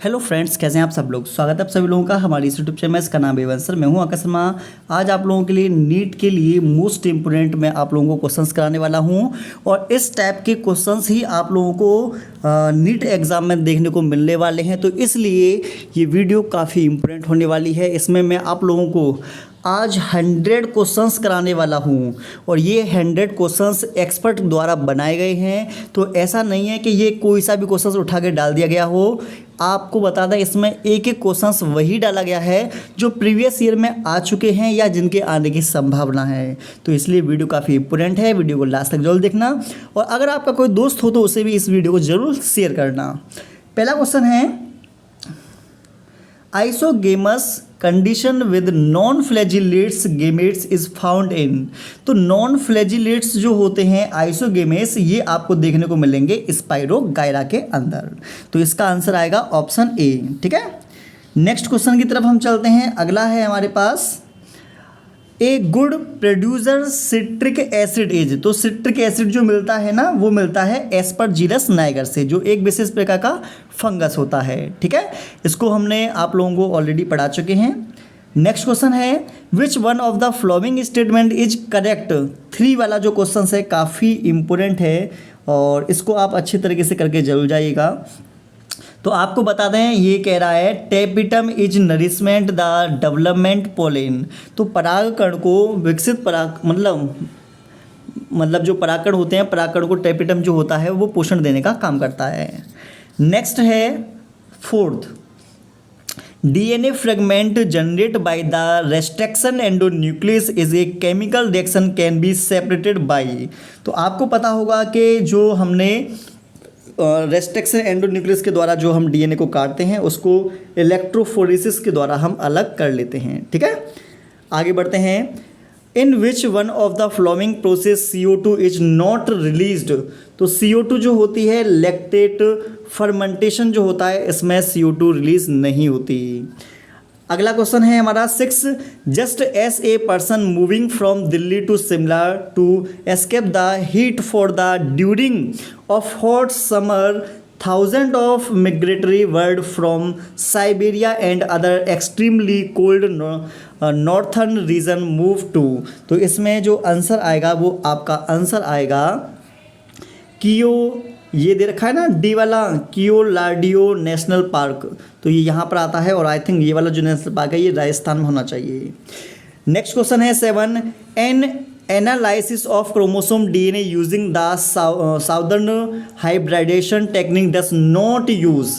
Hello friends, कैसे हैं आप सब लोग। स्वागत है आप सभी लोगों का हमारी इस यूट्यूब चैनल। इसका नाम है वंसर, मैं हूं आकाश शर्मा। आज आप लोगों के लिए नीट के लिए मोस्ट इंपोर्टेंट मैं आप लोगों को क्वेश्चंस कराने वाला हूं और इस टाइप के क्वेश्चंस ही आप लोगों को नीट एग्ज़ाम में देखने को मिलने वाले हैं। तो इसलिए ये वीडियो काफ़ी इंपॉर्टेंट होने वाली है। इसमें मैं आप लोगों को आज 100 क्वेश्चंस कराने वाला हूँ और ये 100 क्वेश्चंस एक्सपर्ट द्वारा बनाए गए हैं। तो ऐसा नहीं है कि ये कोई सा भी क्वेश्चंस उठा के डाल दिया गया हो। आपको बता दें, इसमें एक एक क्वेश्चंस वही डाला गया है जो प्रीवियस ईयर में आ चुके हैं या जिनके आने की संभावना है। तो इसलिए वीडियो काफ़ी इंपॉर्टेंट है, वीडियो को लास्ट तक जरूर देखना और अगर आपका कोई दोस्त हो तो उसे भी इस वीडियो को ज़रूर शेयर करना। पहला क्वेश्चन है, isogamous condition with non flagellated gametes is found in. तो नॉन फ्लैजिलेट्स जो होते हैं आइसोगेमेस, ये आपको देखने को मिलेंगे स्पाइरोगाइरा के अंदर। तो इसका आंसर आएगा ऑप्शन ए। ठीक है, नेक्स्ट क्वेश्चन की तरफ हम चलते हैं। अगला है हमारे पास, a good producer citric acid is. तो सिट्रिक एसिड जो मिलता है ना, वो मिलता है एस्परजिलस नाइगर से, जो एक विशेष प्रकार का फंगस होता है। ठीक है, इसको हमने आप लोगों को ऑलरेडी पढ़ा चुके हैं। नेक्स्ट क्वेश्चन है, विच one of the following statement is correct. 3 वाला जो क्वेश्चन है काफ़ी इंपॉर्टेंट है और इसको आप अच्छी तरीके से करके जरूर जाइएगा। तो आपको बता दें, ये कह रहा है tapetum is nourishment the development pollen. तो परागकण को विकसित मतलब जो परागकण होते हैं, परागकण को टेपिटम जो होता है वो पोषण देने का काम करता है। नेक्स्ट है fourth, DNA fragment generate by the restriction endonuclease is a chemical reaction can be separated by. तो आपको पता होगा कि जो हमने रेस्ट्रिक्शन एंडोन्यूक्लियस के द्वारा जो हम DNA को काटते हैं उसको इलेक्ट्रोफोरेसिस के द्वारा हम अलग कर लेते हैं। ठीक है, आगे बढ़ते हैं। In which one of the following process CO2 is not released. तो CO2 जो होती है लैक्टेट फर्मेंटेशन जो होता है, इसमें CO2 रिलीज नहीं होती। अगला क्वेश्चन है हमारा 6, just as a person moving from Delhi to Shimla to escape the heat for the during of hot summer thousand of migratory bird from Siberia and other extremely cold northern region move to. तो इसमें जो answer आएगा वो आपका answer आएगा कियो, ये दे रखा है ना डी वाला, कियोलाडियो नेशनल पार्क। तो ये यहाँ पर आता है और आई थिंक ये वाला जो नेशनल पार्क है ये राजस्थान में होना चाहिए। नेक्स्ट क्वेश्चन है 7, an analysis of chromosome DNA using the southern hybridisation technique does not use.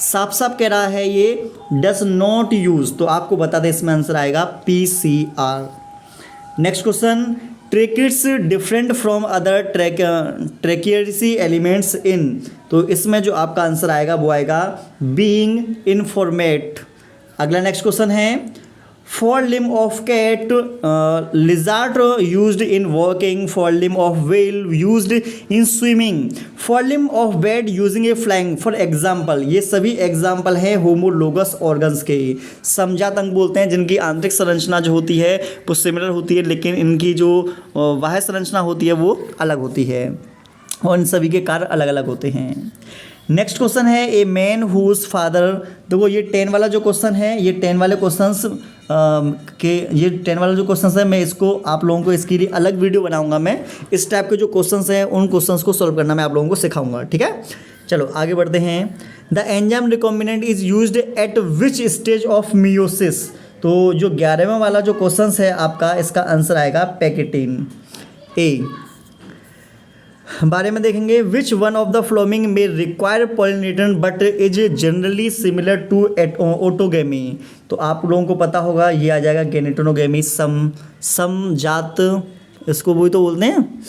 साफ साफ कह रहा है ये डस नॉट यूज। तो आपको बता दें, इसमें आंसर आएगा PCR। Next question, tracheids different from other tracheary elements in. तो इसमें जो आपका आंसर आएगा वो आएगा बीइंग इनफॉर्मेट। अगला नेक्स्ट क्वेश्चन है, fore limb of cat lizard used in walking, fore limb of whale used in swimming, fore limb of bat using a flying. For example, ये सभी एग्जाम्पल हैं होमोलोगस ऑर्गन्स के। समजात अंग बोलते हैं जिनकी आंतरिक संरचना जो होती है वो सिमिलर होती है, लेकिन इनकी जो बाह्य संरचना होती है वो अलग होती है और इन सभी के कार्य अलग अलग होते हैं। नेक्स्ट क्वेश्चन है, ए मैन हुज फादर। देखो ये 10 वाला जो क्वेश्चन है, ये 10 वाले क्वेश्चंस ये 10 वाला जो क्वेश्चंस है, मैं इसको आप लोगों को इसके लिए अलग वीडियो बनाऊंगा। मैं इस टाइप के जो क्वेश्चंस हैं उन क्वेश्चंस को सॉल्व करना मैं आप लोगों को सिखाऊंगा। ठीक है, चलो आगे बढ़ते हैं। The enzyme recombinant is used eight which stage of meiosis. तो जो 11वां वाला जो क्वेश्चन है आपका, इसका आंसर आएगा पैकेटिन ए। बारे में देखेंगे, which one of the following में require pollinator but is generally similar to autogamy. तो आप लोगों को पता होगा ये आ जाएगा गेनेटोनोगेमी। समजात, इसको वही तो बोलते हैं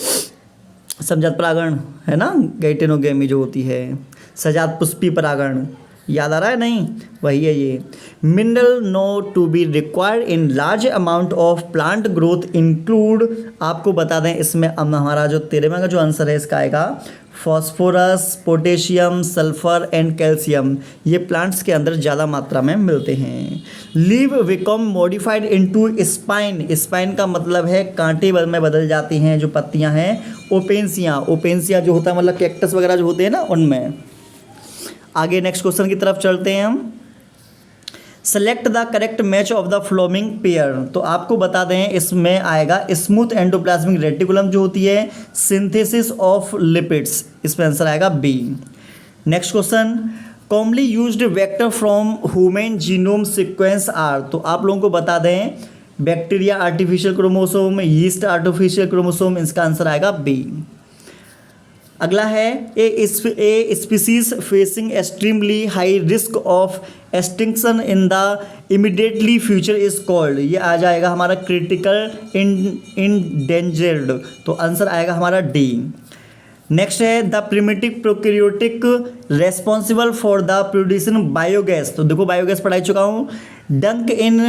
समजात परागण है ना, गेटेनोगेमी जो होती है। सजात पुष्पी परागण याद आ रहा है, नहीं वही है ये। Mineral known to be required in large amount of plant growth include. आपको बता दें, इसमें हमारा जो 13वां का जो आंसर है इसका आएगा phosphorus, potassium, sulphur and calcium. ये प्लांट्स के अंदर ज़्यादा मात्रा में मिलते हैं। Leave become modified into spine. Spine का मतलब है कांटे में बदल जाती हैं जो पत्तियां हैं। ओपेंसिया, ओपेंसिया जो होता है मतलब कैक्टस वगैरह जो होते हैं ना, उनमें। आगे नेक्स्ट क्वेश्चन की तरफ चलते हैं हम। Select the correct match of the flowing pair. तो आपको बता दें इसमें आएगा स्मूथ एंडोप्लाज्मिक रेटिकुलम जो होती है, सिंथेसिस ऑफ लिपिड्स, इसमें आंसर आएगा B. Next question, commonly used vector from human genome sequence are. तो आप लोगों को बता दें bacteria artificial chromosome, yeast artificial chromosome, इसका आंसर आएगा बी। अगला है a species facing extremely high risk of extinction in the immediately future is called. ये आ जाएगा हमारा क्रिटिकल इंडेंजर्ड, तो आंसर आएगा हमारा डी। नेक्स्ट है the primitive prokaryotic responsible for the producing biogas. तो देखो बायोगैस पढ़ाई चुका हूँ। डंक इन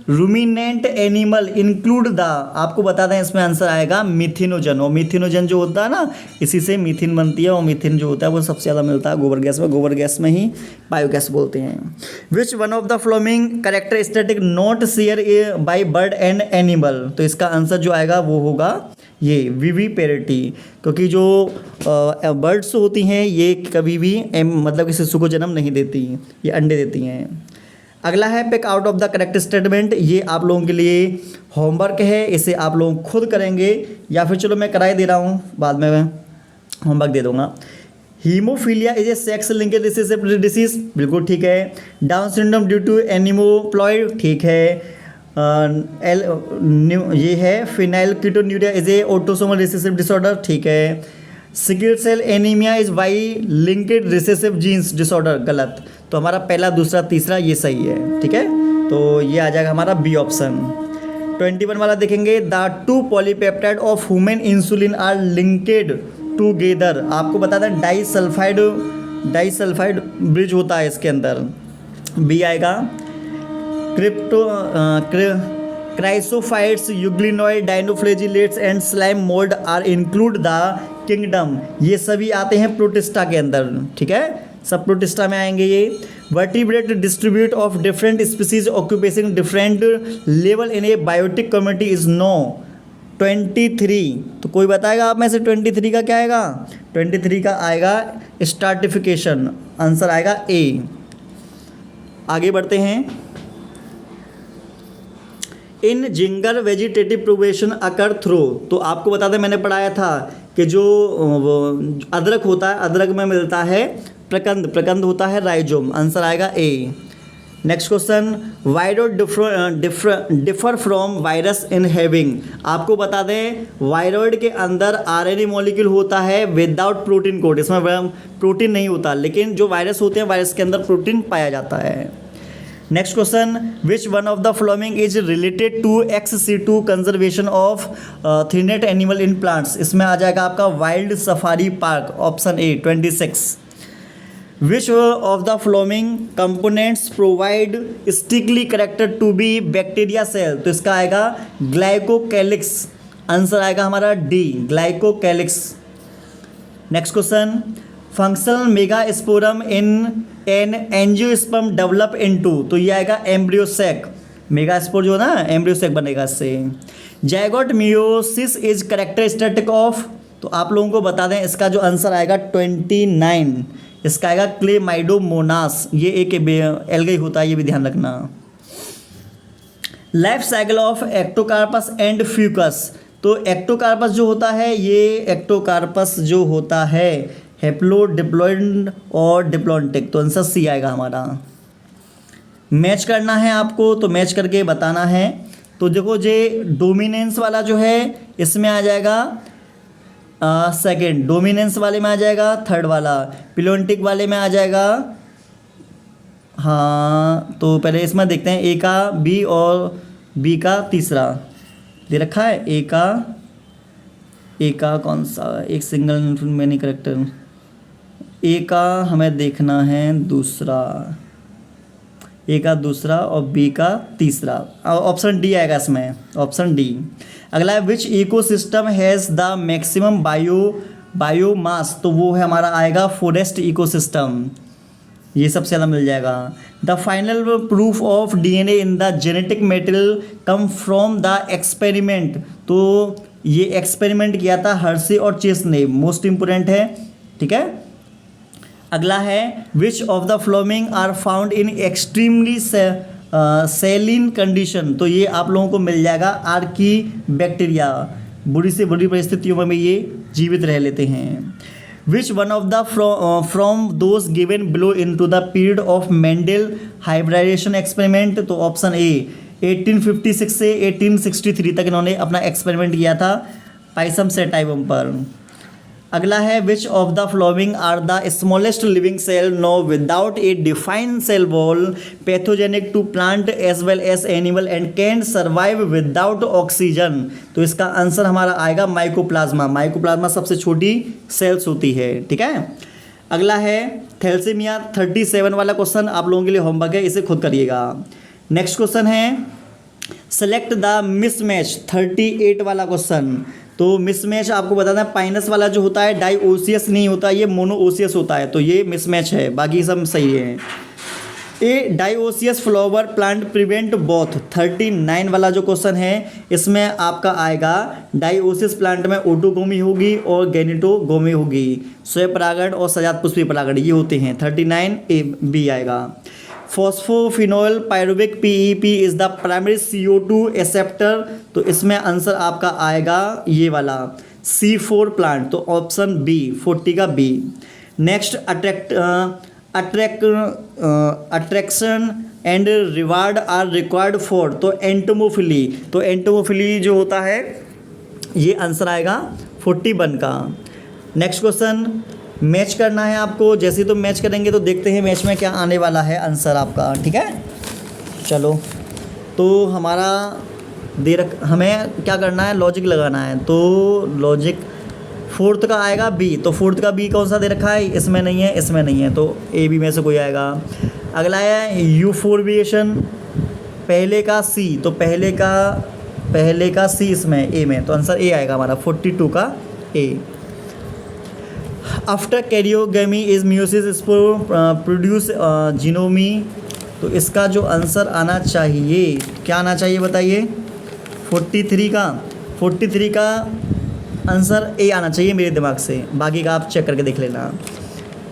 रूमिनेंट एनिमल इंक्लूड द, आपको बता दें इसमें आंसर आएगा मिथिनोजन। और मिथिनोजन जो होता है ना, इसी से मीथिन बनती है, और मीथिन जो होता है वो सबसे ज़्यादा मिलता है गोबर गैस में। गोबर गैस में ही बायोगैस बोलते हैं। Which one of the following characteristic not share by bird and animal. तो इसका आंसर जो आएगा वो होगा ये विविपेरिटी, क्योंकि जो बर्ड्स होती हैं ये कभी भी मतलब कि शिशु को जन्म नहीं देती, ये अंडे देती हैं। अगला है pick out of the correct statement. ये आप लोगों के लिए होमवर्क है, इसे आप लोग खुद करेंगे, या फिर चलो मैं कराई दे रहा हूँ, बाद में मैं होमवर्क दे दूँगा। Haemophilia is a sex linkage recessive disease, बिल्कुल ठीक है। Down syndrome due to aneuploid, ठीक है। ये है phenylketonuria is a autosomal recessive disorder, ठीक है। Sickle cell anaemia is Y linked recessive genes disorder, गलत। तो हमारा पहला, दूसरा, तीसरा ये सही है, ठीक है। तो ये आ जाएगा हमारा बी ऑप्शन। 21 वाला देखेंगे, the two polypeptide of human insulin are linked together. आपको बता दें डाइसल्फाइड ब्रिज होता है इसके अंदर, बी आएगा। Chrysophytes, euglenoid, dinoflagellates and slime mould are include the kingdom. ये सभी आते हैं प्रोटिस्टा के अंदर, ठीक है, सब प्रोटिस्टा में आएंगे ये। Vertebrate distribute of different species occupying different level in a biotic community is no 23। तो कोई बताएगा आप में से 23 का क्या आएगा? 23 का आएगा स्ट्राटिफिकेशन, आंसर आएगा ए। आगे बढ़ते हैं। In ginger vegetative progression occur through. तो आपको बता दें मैंने पढ़ाया था कि जो अदरक होता है, अदरक में मिलता है प्रकंद, प्रकंद होता है राइजोम, आंसर आएगा A. Next question, viroid differ from virus in having. आपको बता दें वायरॉइड के अंदर आरएनए मॉलिक्यूल होता है विदाउट प्रोटीन कोड, इसमें प्रोटीन नहीं होता, लेकिन जो वायरस होते हैं वायरस के अंदर प्रोटीन पाया जाता है। Next question, which one of the following is related to XC2 conservation of threatened animal in plants. इसमें आ जाएगा आपका wild safari park, option A 26। Which of the following components provide sticky character to be bacteria cell. तो इसका आएगा glycocalyx, answer आएगा हमारा D, glycocalyx. Next question, functional megaspore in an angiosperm develop into. तो ये आएगा एम्ब्रियोसेक, मेगास्पोर जो है ना एम्ब्रियोसेक बनेगा इससे। Zygote meiosis is characteristic of. तो आप लोगों को बता दें इसका जो आंसर आएगा 29, इसका आएगा क्लेमाइडोमोनास, ये एक एल्गी होता है, ये भी ध्यान रखना। Life cycle of Ectocarpus and Fucus. तो एक्टोकार्पस जो होता है, ये एक्टोकार्पस जो होता है हेप्लो डिप्लॉइड और डिप्लॉन्टिक, तो आंसर सी आएगा हमारा। मैच करना है आपको, तो मैच करके बताना है। तो देखो जे डोमिनेंस वाला जो है इसमें आ जाएगा सेकंड, डोमिनेंस वाले में आ जाएगा थर्ड वाला, प्लॉन्टिक वाले में आ जाएगा, हाँ तो पहले इसमें देखते हैं ए का बी और बी का तीसरा दे रखा है। ए का कौन सा, एक सिंगल में नहीं करेक्टर, ए का हमें देखना है दूसरा, ए का दूसरा और बी का तीसरा, ऑप्शन डी आएगा इसमें, ऑप्शन डी। अगला है which ecosystem has the maximum biomass. तो वो है हमारा आएगा फॉरेस्ट इकोसिस्टम, ये सबसे ज़्यादा मिल जाएगा। The final proof of DNA in the genetic material come from the experiment. तो ये एक्सपेरिमेंट किया था हर्शी और चेस ने, मोस्ट इम्पोर्टेंट है, ठीक है। अगला है which of the following are found in extremely saline condition. तो ये आप लोगों को मिल जाएगा आर्की बैक्टीरिया, बुरी से बुरी परिस्थितियों में ये जीवित रह लेते हैं। Which one of the from those given below in to the period of Mendel hybridisation experiment. तो ऑप्शन ए 1856 से 1863 तक इन्होंने अपना एक्सपेरिमेंट किया था पाइसम सेटाइवम पर। अगला है which of the following are the smallest living cell known without a defined cell wall pathogenic to plant as well as animal and can survive without oxygen. तो इसका आंसर हमारा आएगा mycoplasma. Mycoplasma सबसे छोटी sales होती है, ठीक है। अगला है थैलेसीमिया 37 वाला क्वेश्चन आप लोगों के लिए होमवर्क है, इसे खुद करिएगा। नेक्स्ट क्वेश्चन है सेलेक्ट द मिसमैच 38 वाला क्वेश्चन। तो मिसमैच आपको बताना है पाइनस वाला जो होता है डाइओसियस नहीं होता, ये मोनोओसियस होता है, तो ये मिसमैच है, बाकी सब सही है। ए डाइओसियस फ्लावर प्लांट प्रिवेंट बोथ 39 वाला जो क्वेश्चन है इसमें आपका आएगा डाइओसियस प्लांट में ओटोगोमी होगी और गैनिटोगोमी होगी। स्वयं और सजात पुष्पी परागण ये होते हैं। 39 ए बी आएगा। Phosphoenol pyruvic PEP is the primary CO2 acceptor. तो इसमें आंसर आपका आएगा ये वाला C4 प्लांट, तो ऑप्शन बी 40 का B. Next attraction and reward are required for, तो एंटोमोफिली। तो एंटोमोफिली जो होता है ये आंसर आएगा 41 का। नेक्स्ट क्वेश्चन मैच करना है आपको, जैसे तो मैच करेंगे तो देखते हैं मैच में क्या आने वाला है आंसर आपका, ठीक है। चलो तो हमारा हमें क्या करना है, लॉजिक लगाना है। तो लॉजिक फोर्थ का आएगा बी, तो फोर्थ का बी कौन सा दे रखा है, इसमें नहीं है, इसमें नहीं है, तो ए बी में से कोई आएगा। अगला है यूफोरबिएशन पहले का सी, तो पहले का सी इसमें ए में, तो आंसर ए आएगा हमारा 42 का A. After karyogamy is meiosis spore produce genome. तो इसका जो आंसर आना चाहिए क्या आना चाहिए बताइए, 43 का आंसर ए आना चाहिए मेरे दिमाग से, बाकी का आप चेक करके देख लेना।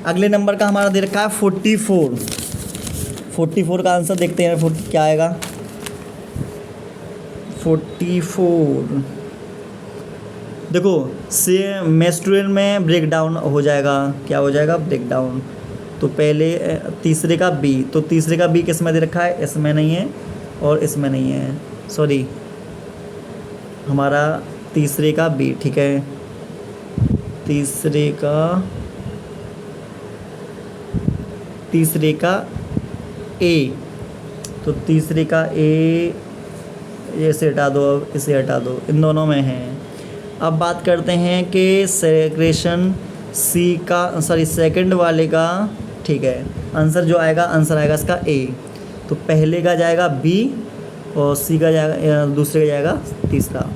अगले नंबर का हमारा दे रखा है 44 का आंसर देखते हैं 40 क्या आएगा। 44 देखो से मेंस्ट्रुअल में ब्रेक डाउन हो जाएगा, क्या हो जाएगा, ब्रेक डाउन। तो पहले तीसरे का बी, तो तीसरे का बी किस में दे रखा है, इसमें नहीं है और इसमें नहीं है, सॉरी हमारा तीसरे का बी, ठीक है। तीसरे का ए, तो तीसरे का ए ये से हटा दो, अब इसे हटा दो, इन दोनों में है। अब बात करते हैं कि सेक्रेशन सी का, सॉरी सेकंड वाले का, ठीक है। आंसर जो आएगा, आंसर आएगा इसका ए। तो पहले का जाएगा बी और सी का जाएगा, दूसरे का जाएगा तीसरा।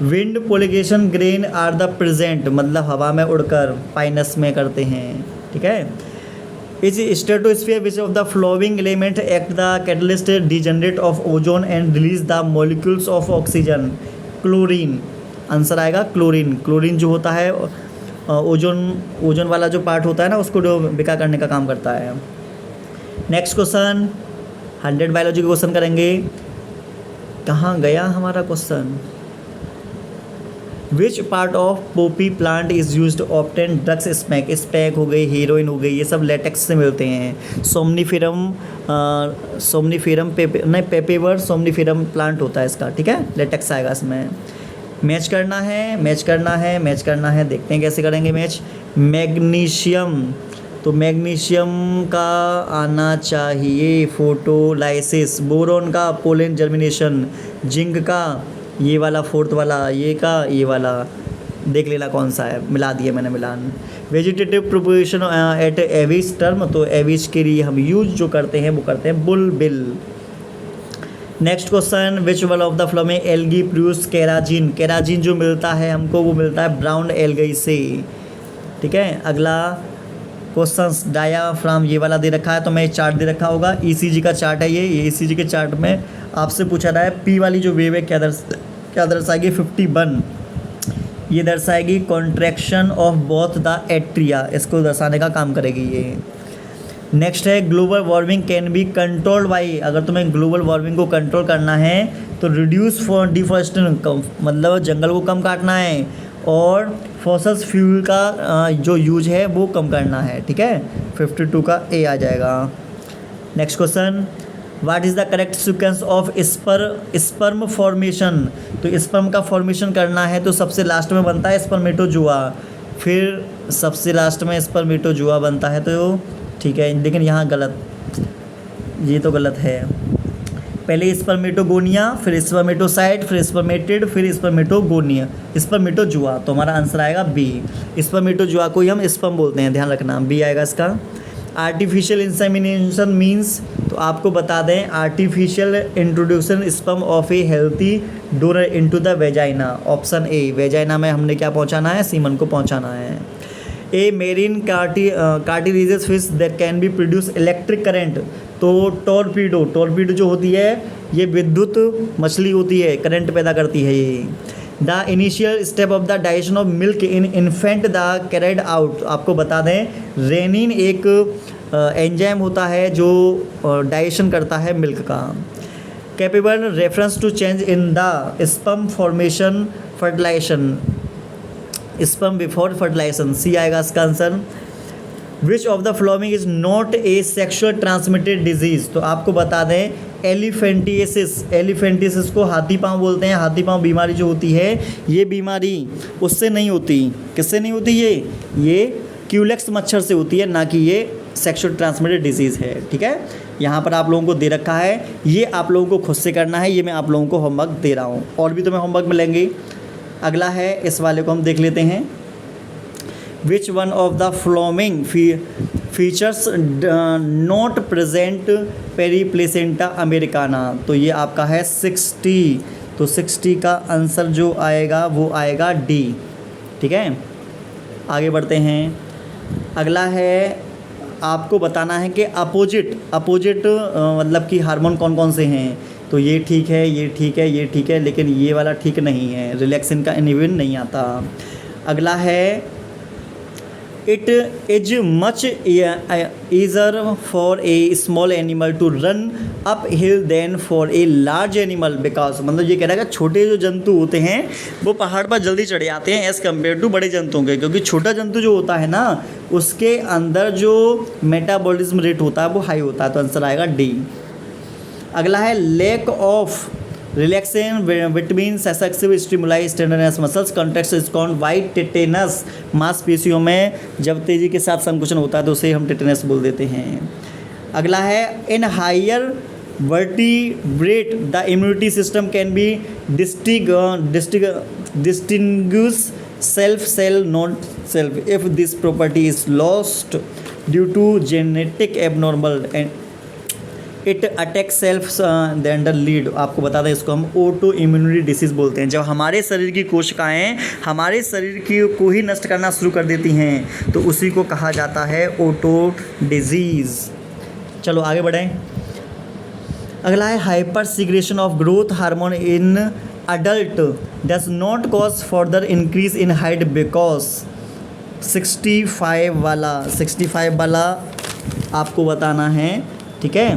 Wind pollination grain are the present, मतलब हवा में उड़कर पाइनस में करते हैं, ठीक है। Is stratosphere which of the flowing element act the catalyst degenerate of ozone and release the molecules of oxygen. Chlorine, answer आएगा क्लोरीन। क्लोरीन जो होता है ओजोन वाला जो पार्ट होता है ना, उसको बेकार करने का काम करता है। नेक्स्ट क्वेश्चन 100 बायोलॉजी का क्वेश्चन करेंगे। कहाँ गया हमारा question, which part of poppy plant is used obtain drugs smack. Smack हो गई, हीरोइन हो गई, ये सब लेटेक्स से मिलते हैं। सोमनीफेरम पेपेवर सोमनीफेरम प्लांट होता है इसका, ठीक है, लेटेक्स आएगा इसमें। मैच करना है, देखते हैं कैसे करेंगे मैच। मैग्नीशियम, तो मैग्नीशियम का आना चाहिए फोटोलाइसिस। बोरोन का पोलन जर्मिनेशन। जिंक का ये वाला फोर्थ वाला, ये वाला देख लेना कौन सा है, मिला दिया मैंने मिलान। वेजिटेटिव प्रोपोगेशन एट एविस टर्म, तो एविस के लिए हम यूज जो करते हैं वो करते हैं bulbil. Next question which one of the following algae produce carrageenan. Carrageenan जो मिलता है हमको वो मिलता है ब्राउन एल्गी से, ठीक है। अगला क्वेश्चन डायाफ्राम ये वाला दे रखा है, तो मैं चार्ट दे रखा होगा, ECG का चार्ट है ये ECG के चार्ट में आपसे पूछा रहा है पी वाली जो वेव है क्या दर्शाएगी 51। ये दर्शाएगी contraction of both the atria, इसको दर्शाने का काम करेगी ये। नेक्स्ट है global warming can be controlled by, अगर तुम्हें ग्लोबल वार्मिंग को कंट्रोल करना है तो रिड्यूस फॉर डिफॉरेस्टेशन, मतलब जंगल को कम काटना है और फॉसल्स फ्यूल का जो यूज है वो कम करना है, ठीक है। 52 का ए आ जाएगा। Next question, what is the correct sequence of sperm formation. तो स्पर्म का फॉर्मेशन करना है तो सबसे लास्ट में बनता है स्पर्मेटोजुआ, फिर सबसे लास्ट में स्पर्मेटोजुआ बनता है, तो ठीक है। लेकिन यहाँ गलत, ये तो गलत है। पहले स्पर्मेटोगोनिया, फिर स्पर्मेटोसाइट, फिर स्पर्मेटिड, फिर स्पर्मेटोगोनिया, स्पर्मेटोजुआ। तो हमारा आंसर आएगा बी। स्पर्मेटोजुआ को ही हम स्पर्म बोलते हैं, ध्यान रखना, बी आएगा इसका। आर्टिफिशियल इंसेमिनेशन मीन्स, तो आपको बता दें artificial introduction sperm of a healthy donor into the vagina. Option A, vagina में हमने क्या पहुंचाना है, सीमन को पहुंचाना है। A marine cartilaginous fish that can be produce electric current. तो टॉर्पीडो जो होती है ये विद्युत मछली होती है, करंट पैदा करती है ये। The initial step of the digestion of milk in infant the carried out. आपको बता दें रेनिन एक एंजाइम होता है जो डाइजेशन करता है मिल्क का। Capable reference to change in the sperm formation fertilization, sperm before fertilization, C आएगा इसका answer. Which of the following is not a sexual transmitted disease. तो आपको बता दें एलिफेंटिसिस को हाथी पाँव बोलते हैं। हाथी पाँव बीमारी जो होती है ये बीमारी उससे नहीं होती, किससे नहीं होती, ये क्यूलेक्स मच्छर से होती है, ना कि ये सेक्शुअल ट्रांसमिटेड डिजीज़ है, ठीक है। यहाँ पर आप लोगों को दे रखा है, ये आप लोगों को खुद से करना है, ये मैं आप लोगों को होमवर्क दे रहा हूँ, और भी तुम्हें होमवर्क मिलेंगे। अगला है, इस वाले को हम देख लेते हैं। Which one of the following features not present Periplaneta americana. तो ये आपका है 60, तो 60 का आंसर जो आएगा वो आएगा डी, ठीक है। आगे बढ़ते हैं। अगला है, आपको बताना है कि अपोजिट मतलब कि हार्मोन कौन कौन से हैं। तो ये ठीक है, ये ठीक है, ये ठीक है, लेकिन ये वाला ठीक नहीं है, रिलैक्सिन का इनहिबिन नहीं आता। अगला है, it is much easier for a small animal to run up hill than for a large animal because, मतलब ये कह रहा है कि छोटे जो जंतु होते हैं वो पहाड़ पर जल्दी चढ़े आते हैं एज़ कम्पेयर टू बड़े जंतुओं के, क्योंकि छोटा जंतु जो होता है ना उसके अंदर जो मेटाबॉलिज्म रेट होता है वो हाई होता है, तो आंसर आएगा डी। अगला है, lack of relaxation between successive stimuli tenderness muscles contract is called white tetanus. मांसपेशियों में जब तेज़ी के साथ संकुचन होता है तो उसे हम टेटेनस बोल देते हैं। अगला है, in higher vertebrate the immunity system can be distinguish self cell not self if this property is lost due to genetic abnormal and it attack self the lead. आपको बता दें इसको हम ऑटो इम्यूनिटी डिसीज़ बोलते हैं। जब हमारे शरीर की कोशिकाएं हमारे शरीर की को ही नष्ट करना शुरू कर देती हैं तो उसी को कहा जाता है ऑटो डिजीज़। चलो आगे बढ़ें। अगला है, hyper secretion of growth hormone in adult does not cause further increase in height because 65 वाला आपको बताना है, ठीक है,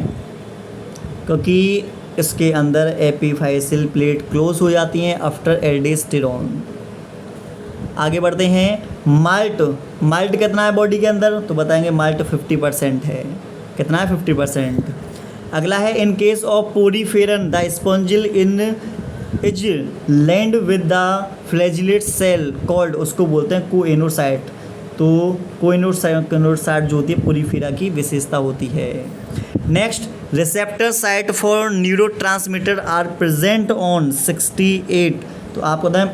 क्योंकि इसके अंदर एपीफाइसिल प्लेट क्लोज हो जाती हैं आफ्टर एल्डोस्टेरोन। आगे बढ़ते हैं। माल्ट कितना है बॉडी के अंदर, तो बताएंगे माल्ट 50% है। कितना है, 50%। अगला है, in case of poriferan the spongocoel in is lined with the flagellated cell called, उसको बोलते हैं कोएनोसाइट। तो कोएनोसाइट जो होती है पोरीफेरा की विशेषता होती है। Next, receptor site for neurotransmitter are present on 68। तो आपको बताएं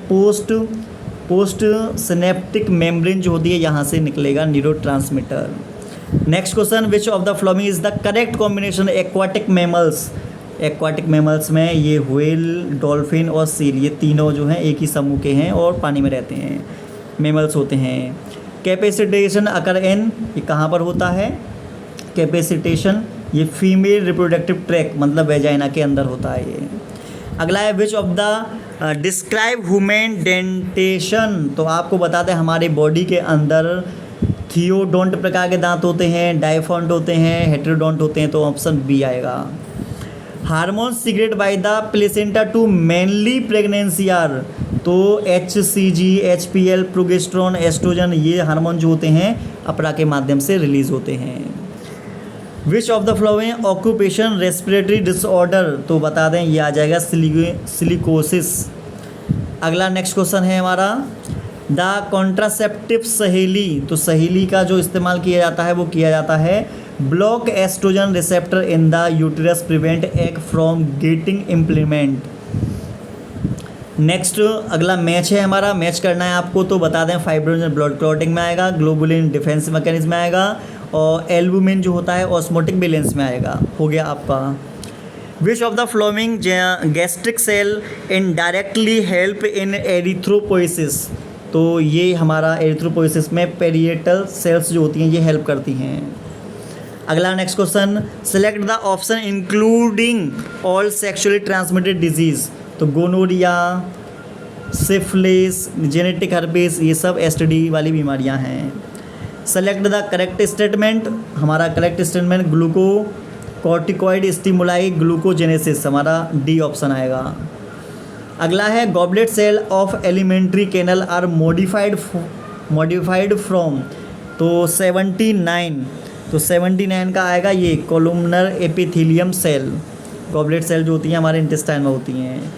पोस्ट सिनेप्टिक मेम्ब्रेन जो होती है यहाँ से निकलेगा neurotransmitter. Next question, which of the following is the correct combination aquatic mammals. Aquatic mammals में ये व्हेल, डॉल्फिन और सील, ये तीनों जो हैं एक ही समूह के हैं और पानी में रहते हैं, मैमल्स होते हैं। कैपेसिटेशन अकर इन, ये कहाँ पर होता है, कैपेसिटेशन ये फीमेल रिप्रोडक्टिव ट्रैक मतलब वेजाइना के अंदर होता है ये। अगला है, which of the describe human dentition, तो आपको बता दें हमारे बॉडी के अंदर थियोडोंट प्रकार के दांत होते हैं, डाइफोंट होते हैं, हेटेरोडोंट होते हैं, तो ऑप्शन बी आएगा। Hormone secrete by the placenta to mainly pregnancy are, तो HCG, HPL, प्रोजेस्टेरोन, एस्ट्रोजन, ये हार्मोन जो होते हैं अपरा के माध्यम से रिलीज होते हैं। विच of the flowing occupation respiratory disorder, तो बता दें ये आ जाएगा सिलिकोसिस। अगला नेक्स्ट क्वेश्चन है हमारा द कॉन्ट्रासेप्टिव सहेली, तो सहेली का जो इस्तेमाल किया जाता है वो किया जाता है block estrogen receptor in the uterus prevent egg from getting implement. Next अगला मैच है हमारा, मैच करना है आपको, तो बता दें फाइब्रोजन ब्लड क्लॉटिंग में आएगा, ग्लोबुलिन डिफेंस मैकेनिज्म में आएगा, और एल्बुमिन जो होता है ऑस्मोटिक बैलेंस में आएगा। हो गया आपका। Which of the following gastric cell indirectly help in erythropoiesis, तो ये हमारा एरिथ्रोपोइसिस में पेरिएटल सेल्स जो होती हैं ये हेल्प करती हैं। अगला next question, select the option including all sexually transmitted disease, तो गोनोरिया, सिफिलिस, जेनेटिक हर्पेस, ये सब STD वाली बीमारियां हैं। सेलेक्ट द करेक्ट स्टेटमेंट, हमारा correct statement glucocorticoid stimuli glucogenesis, हमारा डी ऑप्शन आएगा। अगला है goblet cell of alimentary canal are modified from, तो 79, तो 79 का आएगा ये columnar epithelium cell, goblet cell जो होती हैं हमारे इंटेस्टाइन में होती हैं।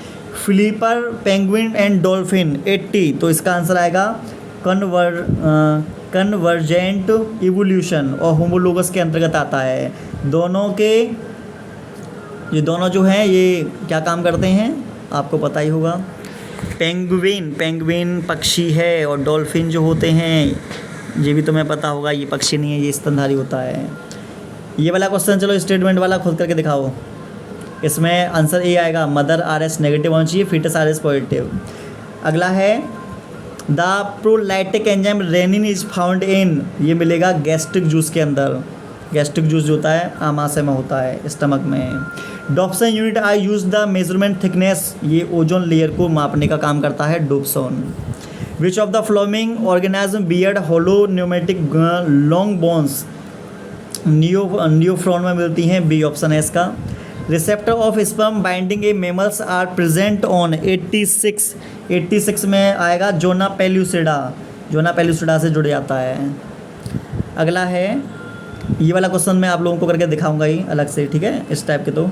फ्लीपर, पेंगुइन एंड डॉल्फिन 80, तो इसका आंसर आएगा कन्वर्जेंट इवोल्यूशन और होमोलोगस के अंतर्गत आता है। दोनों के ये दोनों जो हैं ये क्या काम करते हैं आपको पता ही होगा। पेंगुइन पक्षी है, और डॉल्फिन जो होते हैं ये भी तुम्हें पता होगा, ये पक्षी नहीं है, ये स्तनधारी होता है। ये वाला क्वेश्चन चलो स्टेटमेंट वाला खुद करके दिखाओ, इसमें आंसर ए आएगा, मदर RS नेगेटिव होना चाहिए, फीटस RS पॉजिटिव। अगला है the proteolytic enzyme rennin is found in, ये मिलेगा गैस्ट्रिक जूस के अंदर, गैस्ट्रिक जूस जो होता है आमाशय में होता है, स्टमक में। Dobson unit I use the measurement thickness, ये ओजोन लेयर को मापने का काम करता है Dobson. Which of the following organism beard hollow pneumatic long bones, Neophron में मिलती हैं, बी ऑप्शन है इसका। Receptor of sperm binding a mammals are present on 86 में आएगा जोना पेल्यूसिडा से जुड़ जाता है। अगला है ये वाला क्वेश्चन मैं आप लोगों को करके दिखाऊंगा ही अलग से, ठीक है, इस टाइप के। तो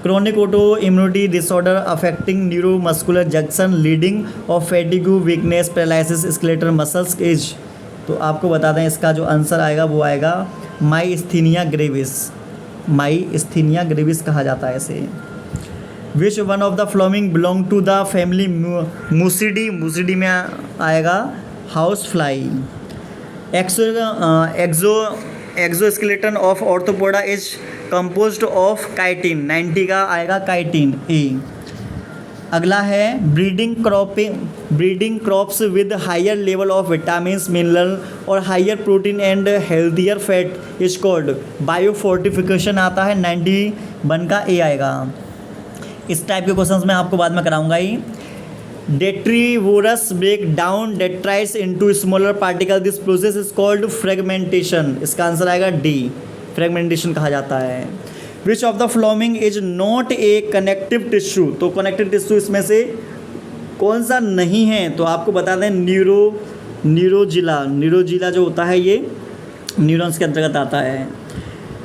chronic auto immunity disorder affecting neuromuscular junction leading of fatigue weakness paralysis skeletal muscles as, तो आपको बता दें इसका जो आंसर आएगा वो आएगा माइस्थीनिया ग्रेविस कहा जाता है इसे। Which one of the following belong to the family Muscidae में आएगा house fly. Exoskeleton of Arthropoda is composed of chitin, 90 का आएगा काइटिन ए। अगला है breeding crops with higher level of vitamins mineral और higher protein and healthier fat is called biofortification आता है, 91 का ए आएगा। इस टाइप के क्वेश्चंस मैं आपको बाद में कराऊंगा ही। Detritivores break down detritus into smaller particle, this process is called fragmentation, इसका आंसर आएगा डी, फ्रेगमेंटेशन कहा जाता है। Which of the following is not a connective tissue, तो कनेक्टिव टिश्यू इसमें से कौन सा नहीं है, तो आपको बता दें न्यूरोजिला जो होता है ये न्यूरॉन्स के अंतर्गत आता है।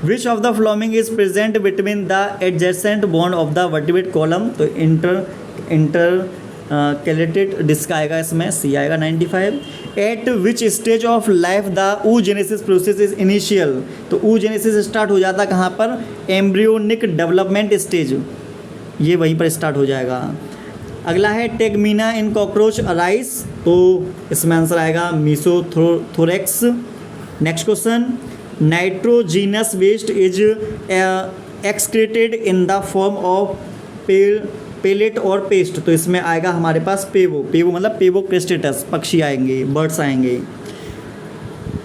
Which of the following is present between the adjacent bond of the vertebrate column, तो इंटर कैलेटेड डिस्क आएगा इसमें, सी आएगा 95। Eight which stage of life the oogenesis process is initial, तो oogenesis स्टार्ट हो जाता है कहाँ पर, एम्ब्रियोनिक डेवलपमेंट स्टेज, ये वहीं पर स्टार्ट हो जाएगा। अगला है टेगमीना इन कॉकरोच अराइस, तो इसमें आंसर आएगा mesothorax. Next question, nitrogenous waste is excreted in the form of pellet और पेस्ट, तो इसमें आएगा हमारे पास पेवो मतलब पेवोक्रेस्टेटस, पक्षी आएंगे, बर्ड्स आएंगे।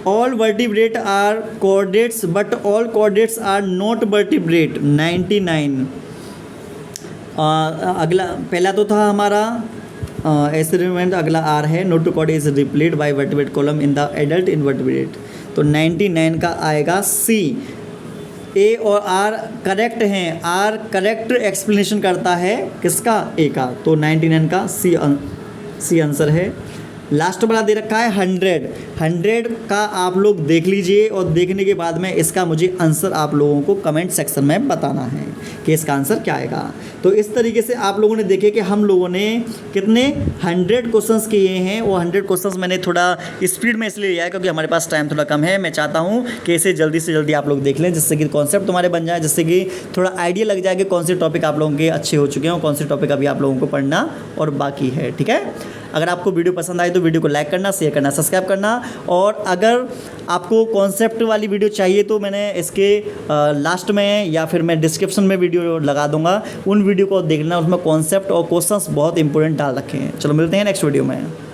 All vertebrate are chordates but all chordates are not vertebrate, 99। अगला पहला तो था हमारा एक्सपेरिमेंट अगला आर है, notochord is replaced by vertebrate column in the adult invertebrate. तो 99 का आएगा सी। ए और आर करेक्ट हैं, आर करेक्ट एक्सप्लेनेशन करता है किसका, ए का। तो 99 का सी आंसर है। लास्ट वाला दे रखा है 100 का आप लोग देख लीजिए और देखने के बाद में इसका मुझे आंसर आप लोगों को कमेंट सेक्शन में बताना है कि इसका आंसर क्या आएगा। तो इस तरीके से आप लोगों ने देखे कि हम लोगों ने कितने 100 क्वेश्चंस किए हैं। वो 100 क्वेश्चंस मैंने थोड़ा स्पीड में इसलिए लिया है क्योंकि हमारे पास टाइम थोड़ा कम है। मैं चाहता हूँ कि इसे जल्दी से जल्दी आप लोग देख लें, जिससे कि कॉन्सेप्ट तुम्हारे बन जाए, जिससे कि थोड़ा आइडिया लग जाए कि कौन से टॉपिक आप लोगों के अच्छे हो चुके हैं और कौन से टॉपिक अभी आप लोगों को पढ़ना और बाकी है। ठीक है, अगर आपको वीडियो पसंद आए तो वीडियो को लाइक करना, शेयर करना, सब्सक्राइब करना। और अगर आपको कॉन्सेप्ट वाली वीडियो चाहिए तो मैंने इसके लास्ट में या फिर मैं डिस्क्रिप्शन में वीडियो लगा दूंगा, उन वीडियो को देखना, उसमें कॉन्सेप्ट और क्वेश्चंस बहुत इंपॉर्टेंट डाल रखे हैं। चलो मिलते हैं नेक्स्ट वीडियो में।